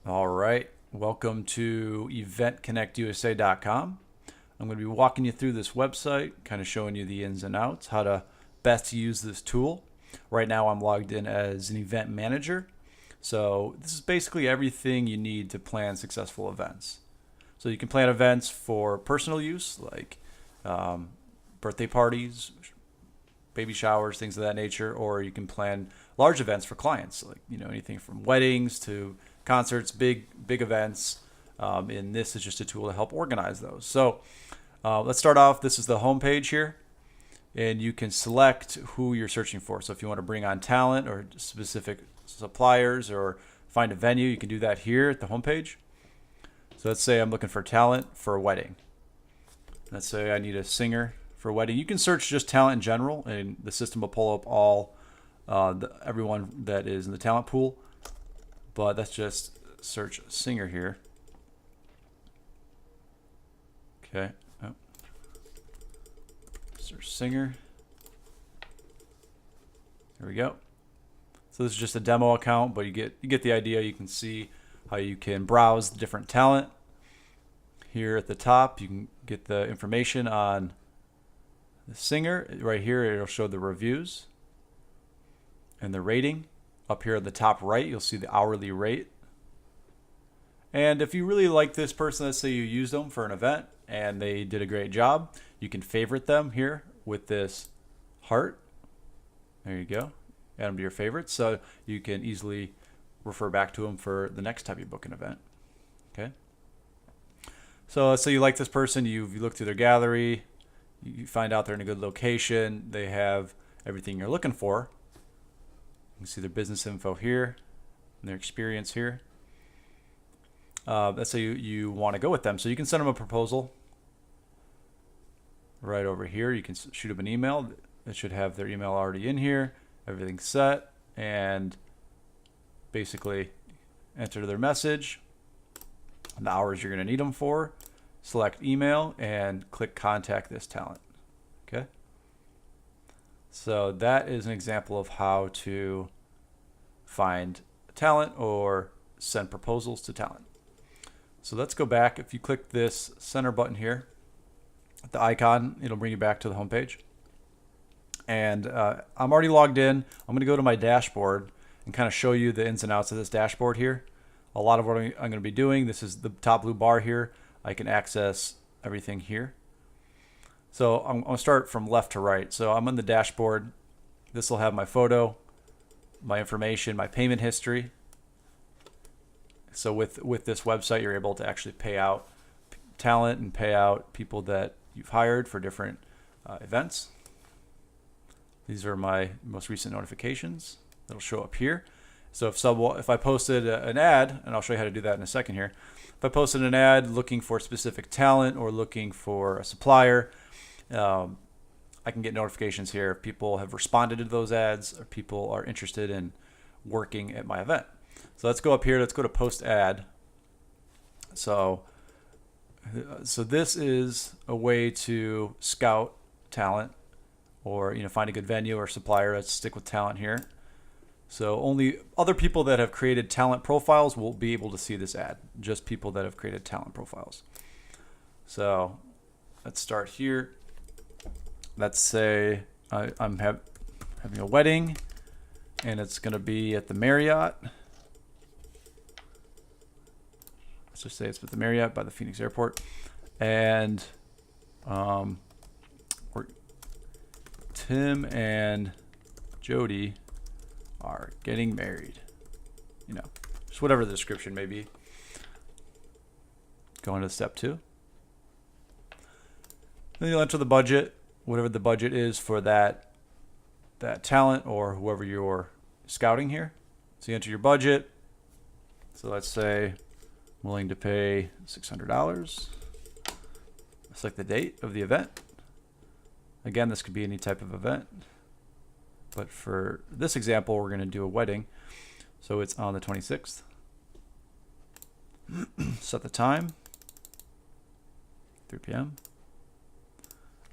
All right, welcome to eventconnectusa.com. I'm going to be walking you through this website, kind of showing you the ins and outs, how to best use this tool. Right now I'm logged in as an event manager. So this is basically everything you need to plan successful events. So you can plan events for personal use, like birthday parties, baby showers, things of that nature, or you can plan large events for clients, like anything from weddings to concerts, big events. And this is just a tool to help organize those. So let's start off. This is the home page here, and you can select who you're searching for. So if you want to bring on talent or specific suppliers or find a venue, you can do that here at the home page. So let's say I'm looking for talent for a wedding. Let's say I need a singer for a wedding. You can search just talent in general, and the system will pull up all everyone that is in the talent pool. But let's just search singer here. Okay. Oh. Search singer. There we go. So this is just a demo account, but you get the idea. You can see how you can browse different talent. Here at the top, you can get the information on the singer. Right here, it'll show the reviews and the rating. Up here at the top right, you'll see the hourly rate. And if you really like this person, let's say you used them for an event and they did a great job, you can favorite them here with this heart. There you go. Add them to your favorites, so you can easily refer back to them for the next time you book an event. Okay. So let's say you like this person, you look through their gallery, you find out they're in a good location, they have everything you're looking for. You can see their business info here and their experience here. Let's say you want to go with them. So you can send them a proposal right over here. You can shoot them an email. It should have their email already in here. Everything's set. And basically enter their message, the hours you're going to need them for, select email, and click contact this talent. Okay. So that is an example of how to find talent or send proposals to talent. So let's go back. If you click this center button here, the icon, it'll bring you back to the home page. And I'm already logged in. I'm going to go to my dashboard and kind of show you the ins and outs of this dashboard here. A lot of what I'm going to be doing, this is the top blue bar here. I can access everything here. So I'm going to start from left to right. So I'm on the dashboard. This will have my photo, my information, my payment history. So with this website, you're able to actually pay out talent and pay out people that you've hired for different events. These are my most recent notifications that'll show up here. So if I posted an ad, and I'll show you how to do that in a second here. If I posted an ad looking for specific talent or looking for a supplier, I can get notifications here if people have responded to those ads or people are interested in working at my event. So let's go up here. Let's go to post ad. So this is a way to scout talent or find a good venue or supplier. Let's stick with talent here. So only other people that have created talent profiles will be able to see this ad. Just people that have created talent profiles. So let's start here. Let's say I'm having a wedding and it's going to be at the Marriott. Let's just say it's at the Marriott by the Phoenix Airport. And Tim and Jody are getting married. Just whatever the description may be. Going to step 2. Then you'll enter the budget, whatever the budget is for that talent or whoever you're scouting here. So you enter your budget. So let's say I'm willing to pay $600. Select the date of the event. Again, this could be any type of event. But for this example, we're going to do a wedding. So it's on the 26th. Set the time. 3 p.m.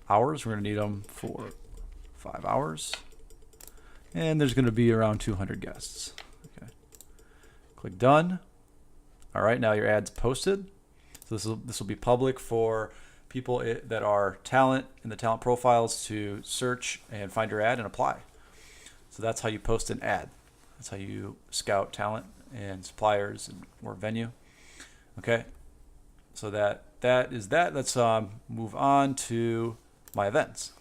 Hours, we're going to need them for 5 hours. And there's going to be around 200 guests. Okay. Click done. All right, now your ad's posted. So this will be public for people that are talent in the talent profiles to search and find your ad and apply. So that's how you post an ad. That's how you scout talent and suppliers or venue. Okay, so that is that. Let's move on to my events.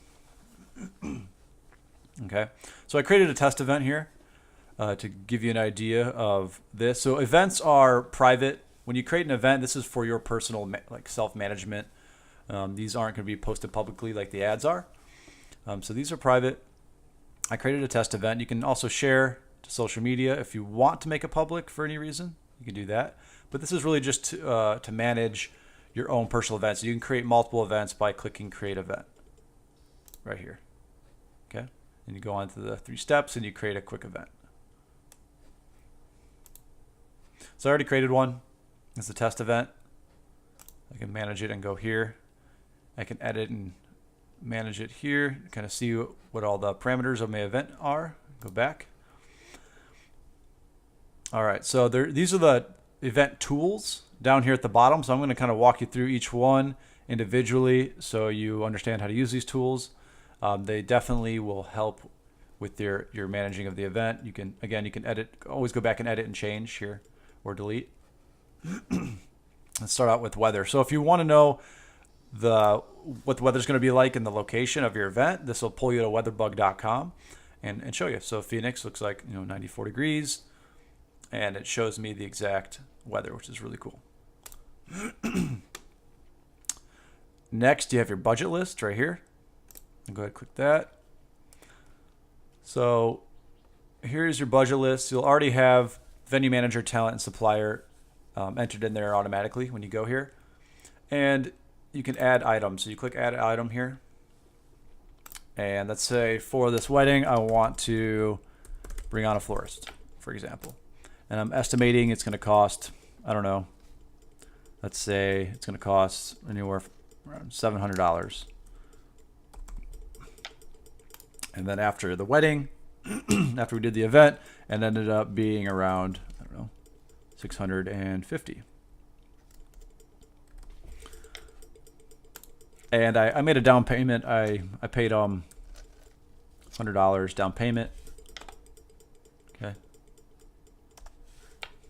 Okay, so I created a test event here to give you an idea of this. So events are private. When you create an event, this is for your personal like self-management. These aren't going to be posted publicly like the ads are. So these are private. I created a test event. You can also share to social media if you want to make it public for any reason. You can do that. But this is really just to manage your own personal events. So you can create multiple events by clicking Create Event right here. Okay, and you go on to the 3 steps and you create a quick event. So I already created one. It's a test event. I can manage it and go here. I can edit and manage it here. Kind of see what all the parameters of my event are. Go back. All right, so these are the event tools down here at the bottom. So I'm going to kind of walk you through each one individually so you understand how to use these tools. They definitely will help with your managing of the event. You can edit, always go back and edit and change here or delete. Let's start out with weather. So if you want to know what the weather's going to be like in the location of your event, this will pull you to weatherbug.com and show you. So Phoenix looks like 94 degrees, and it shows me the exact weather, which is really cool. Next, you have your budget list right here. Go ahead and click that. So here's your budget list. You'll already have venue manager, talent, and supplier entered in there automatically when you go here. And you can add items. So you click add item here. And let's say for this wedding, I want to bring on a florist, for example. And I'm estimating it's going to cost, I don't know, let's say it's going to cost anywhere around $700. And then after the wedding, after we did the event, it ended up being around, I don't know, $650. And I made a down payment. I paid $100 down payment. Okay.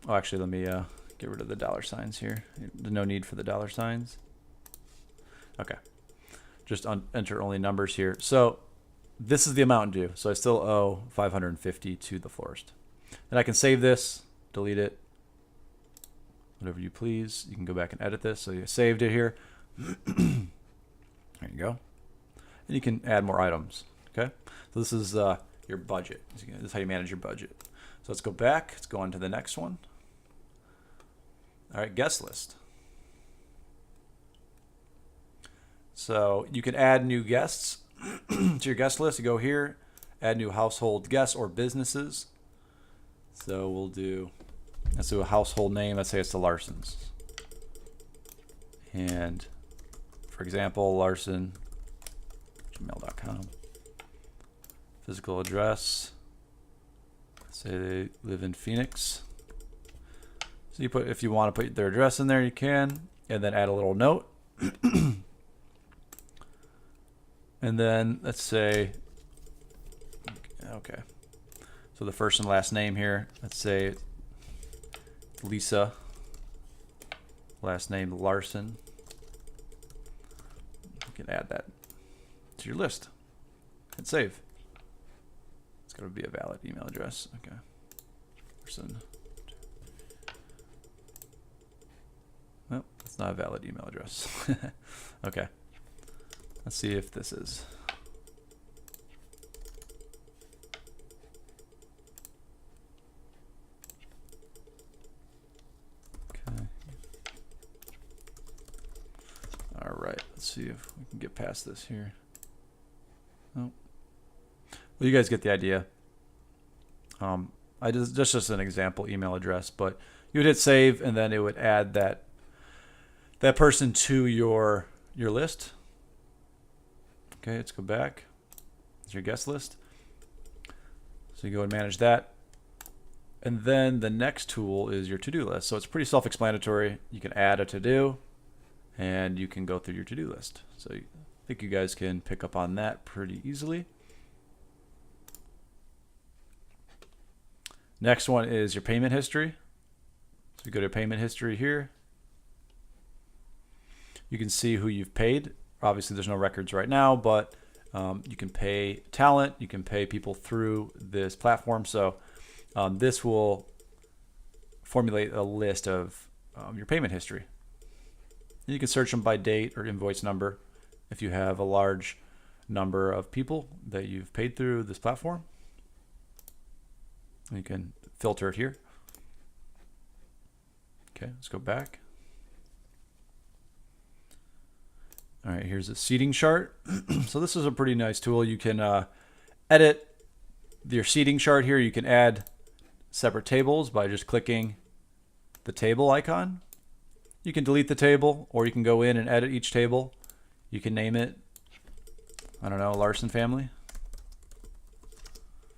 Oh, actually, let me get rid of the dollar signs here. There's no need for the dollar signs. Okay. Just enter only numbers here. So this is the amount due. So I still owe $550 to the florist. And I can save this, delete it, whatever you please. You can go back and edit this. So you saved it here. There you go. And you can add more items. Okay. So this is your budget. This is how you manage your budget. So let's go back. Let's go on to the next one. All right, guest list. So you can add new guests to your guest list. You go here, add new household guests or businesses. So let's do a household name. Let's say it's the Larsons. And for example, Larson, gmail.com. Physical address. Let's say they live in Phoenix. So if you want to put their address in there, you can, and then add a little note. And then let's say, okay. So the first and last name here, let's say Lisa, last name Larson. You can add that to your list and save. It's got to be a valid email address. Okay. Person. Nope, it's not a valid email address. Okay. Let's see if this is. Okay. All right. Let's see if we can get past this here. Oh. Well, you guys get the idea. I just an example email address, but you would hit save, and then it would add that person to your list. Okay, let's go back. It's your guest list. So you go and manage that. And then the next tool is your to-do list. So it's pretty self-explanatory. You can add a to-do and you can go through your to-do list. So I think you guys can pick up on that pretty easily. Next one is your payment history. So you go to payment history here. You can see who you've paid. Obviously there's no records right now, but you can pay talent, you can pay people through this platform. So this will formulate a list of your payment history. And you can search them by date or invoice number if you have a large number of people that you've paid through this platform. And you can filter it here. Okay, let's go back. All right, here's a seating chart. So this is a pretty nice tool. You can edit your seating chart here. You can add separate tables by just clicking the table icon. You can delete the table, or you can go in and edit each table. You can name it, I don't know, Larson family.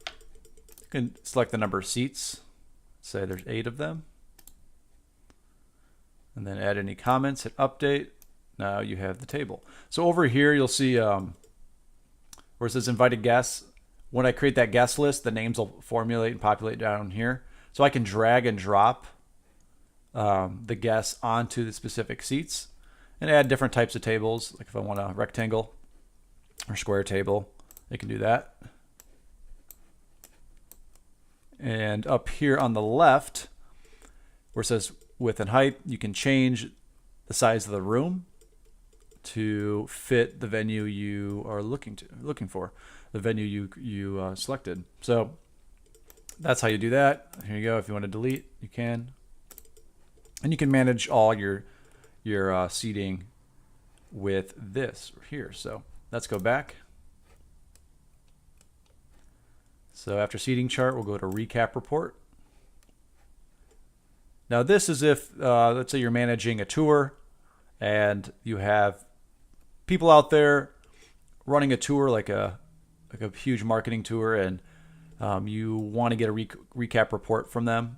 You can select the number of seats. Say there's 8 of them. And then add any comments, hit update. Now you have the table. So over here, you'll see where it says invited guests. When I create that guest list, the names will formulate and populate down here. So I can drag and drop the guests onto the specific seats and add different types of tables. Like if I want a rectangle or square table, I can do that. And up here on the left, where it says width and height, you can change the size of the room to fit the venue you are looking for, the venue you selected. So that's how you do that. Here you go. If you want to delete, you can, and you can manage all your seating with this here. So let's go back. So after seating chart, we'll go to recap report. Now this is if let's say you're managing a tour and you have people out there running a tour like a huge marketing tour, and you want to get a recap report from them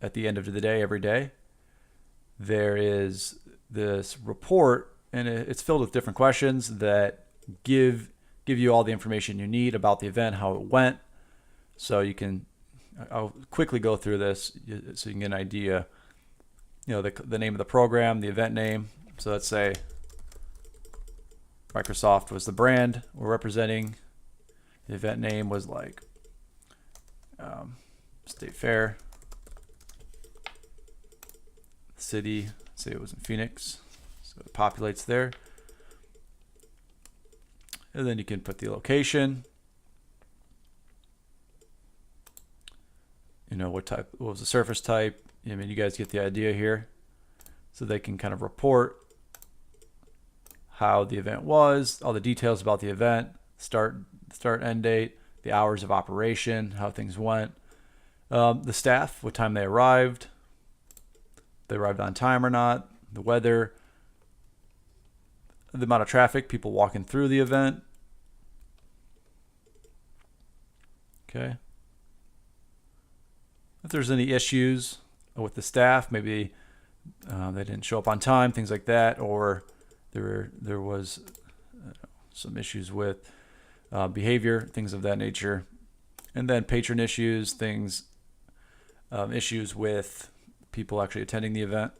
at the end of the day every day. There is this report, and it's filled with different questions that give you all the information you need about the event, how it went. So you can, I'll quickly go through this so you can get an idea. You know, the name of the program, the event name. So let's say Microsoft was the brand we're representing. The event name was like State Fair. City, say it was in Phoenix. So it populates there. And then you can put the location. You know, what was the surface type. I mean, you guys get the idea here. So they can kind of report how the event was, all the details about the event, start end date, the hours of operation, how things went, the staff, what time they arrived, if they arrived on time or not, the weather, the amount of traffic, people walking through the event. Okay. If there's any issues with the staff, maybe they didn't show up on time, things like that, or there was some issues with behavior, things of that nature. And then patron issues, things, issues with people actually attending the event.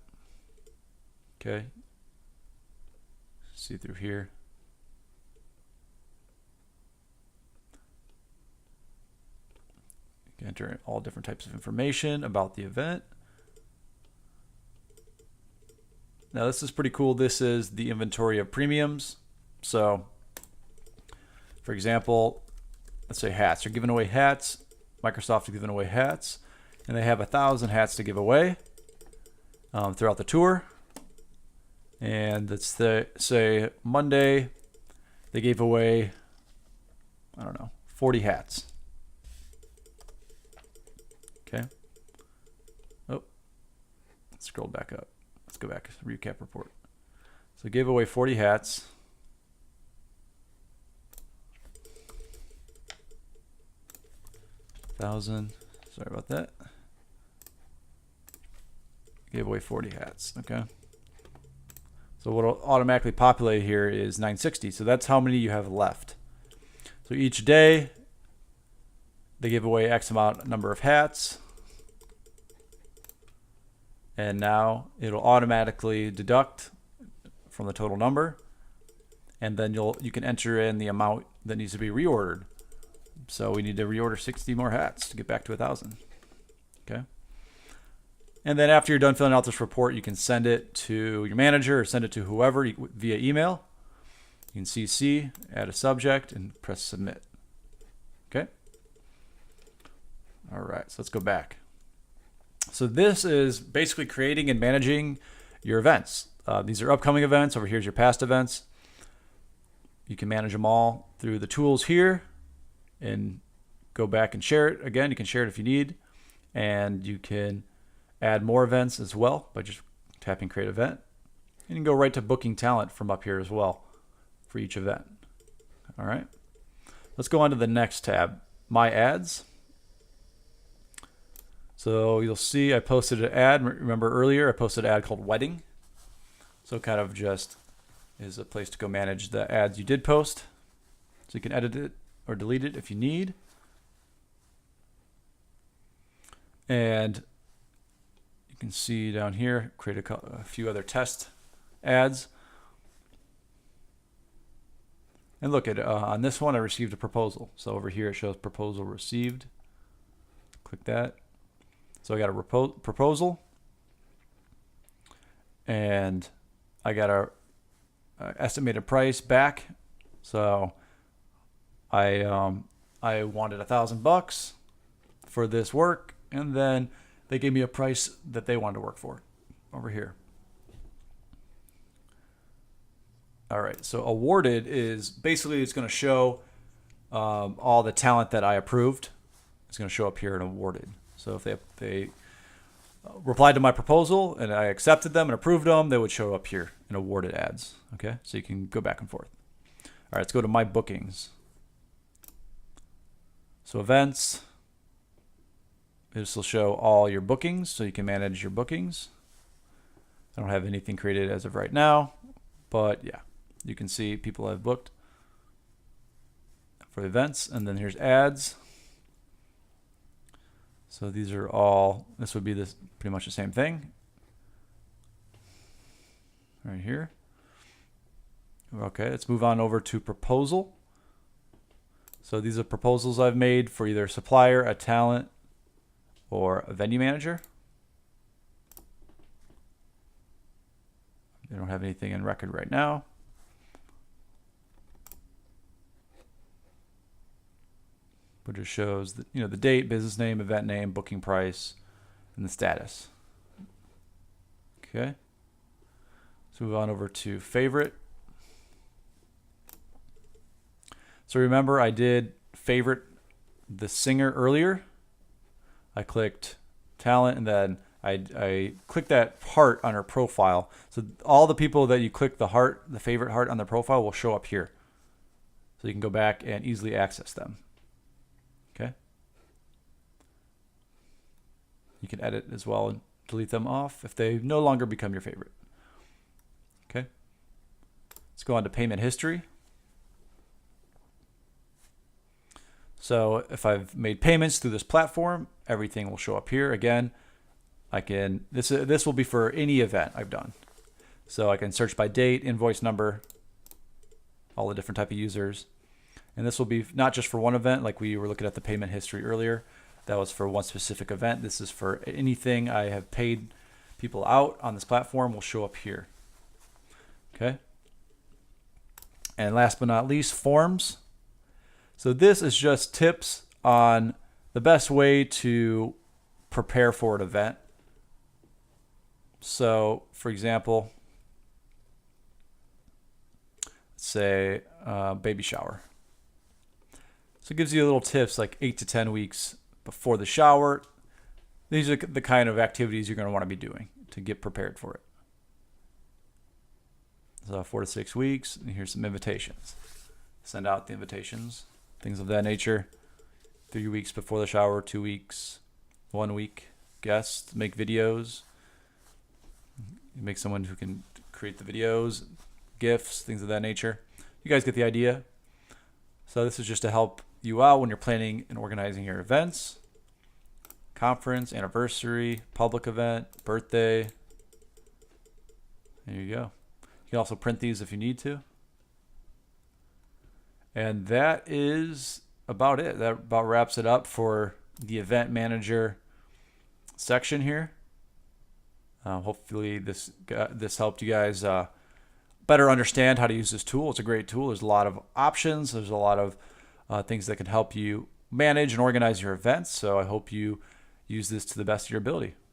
Okay. See through here. You can enter all different types of information about the event. Now this is pretty cool. This is the inventory of premiums. So for example, let's say hats. They're giving away hats. Microsoft is giving away hats, and they have 1,000 hats to give away throughout the tour. And let's say Monday, they gave away, I don't know, 40 hats. Okay. Oh, let's scroll back up. Let's go back, recap report. So gave away 40 hats. $1,000. Sorry about that. Gave away 40 hats. Okay. So what will automatically populate here is 960. So that's how many you have left. So each day they give away X number of hats. And now it'll automatically deduct from the total number. And then you can enter in the amount that needs to be reordered. So we need to reorder 60 more hats to get back to 1,000. Okay. And then after you're done filling out this report, you can send it to your manager or send it to whoever via email. You can CC, add a subject, and press submit. Okay. All right, so let's go back. So this is basically creating and managing your events. These are upcoming events. Over here's your past events. You can manage them all through the tools here and go back and share it. Again, you can share it if you need, and you can add more events as well by just tapping create event. And you can go right to booking talent from up here as well for each event. All right, let's go on to the next tab, my ads. So you'll see I posted an ad. Remember earlier I posted an ad called wedding. So kind of just is a place to go manage the ads you did post. So you can edit it or delete it if you need. And you can see down here, create a few other test ads. And look at on this one, I received a proposal. So over here, it shows proposal received. Click that. So I got a proposal, and I got a estimated price back. So I wanted $1,000 for this work, and then they gave me a price that they wanted to work for over here. All right, so awarded is basically it's going to show all the talent that I approved. It's going to show up here in awarded. So if they replied to my proposal and I accepted them and approved them, they would show up here in awarded ads. Okay, so you can go back and forth. All right, let's go to my bookings. So events. This will show all your bookings, so you can manage your bookings. I don't have anything created as of right now, but yeah, you can see people I've booked for events, and then here's ads. So these are all, this would be this pretty much the same thing right here. Okay, let's move on over to proposal. So these are proposals I've made for either a supplier, a talent, or a venue manager. They don't have anything in record right now. But it shows the, the date, business name, event name, booking price, and the status. Okay. Let's move on over to favorite. So remember I did favorite the singer earlier. I clicked talent, and then I clicked that heart on her profile. So all the people that you click the heart, the favorite heart on their profile will show up here. So you can go back and easily access them. Okay. You can edit as well and delete them off if they no longer become your favorite. Okay. Let's go on to payment history. So if I've made payments through this platform, everything will show up here. Again, I can, this will be for any event I've done. So I can search by date, invoice number, all the different type of users. And this will be not just for one event, like we were looking at the payment history earlier. That was for one specific event. This is for anything I have paid people out on this platform will show up here. Okay. And last but not least, forms. So this is just tips on the best way to prepare for an event. So for example, let's say baby shower. So it gives you little tips like 8 to 10 weeks before the shower. These are the kind of activities you're going to want to be doing to get prepared for it. So 4 to 6 weeks, and here's some invitations. Send out the invitations, things of that nature. 3 weeks before the shower, 2 weeks, 1 week guests, make videos. You make someone who can create the videos, GIFs, things of that nature. You guys get the idea. So this is just to help you out when you're planning and organizing your events. Conference, anniversary, public event, birthday. There you go. You can also print these if you need to. And that is about it. That about wraps it up for the event manager section here. Hopefully this helped you guys better understand how to use this tool. It's a great tool. There's a lot of options. There's a lot of things that can help you manage and organize your events. So I hope you use this to the best of your ability.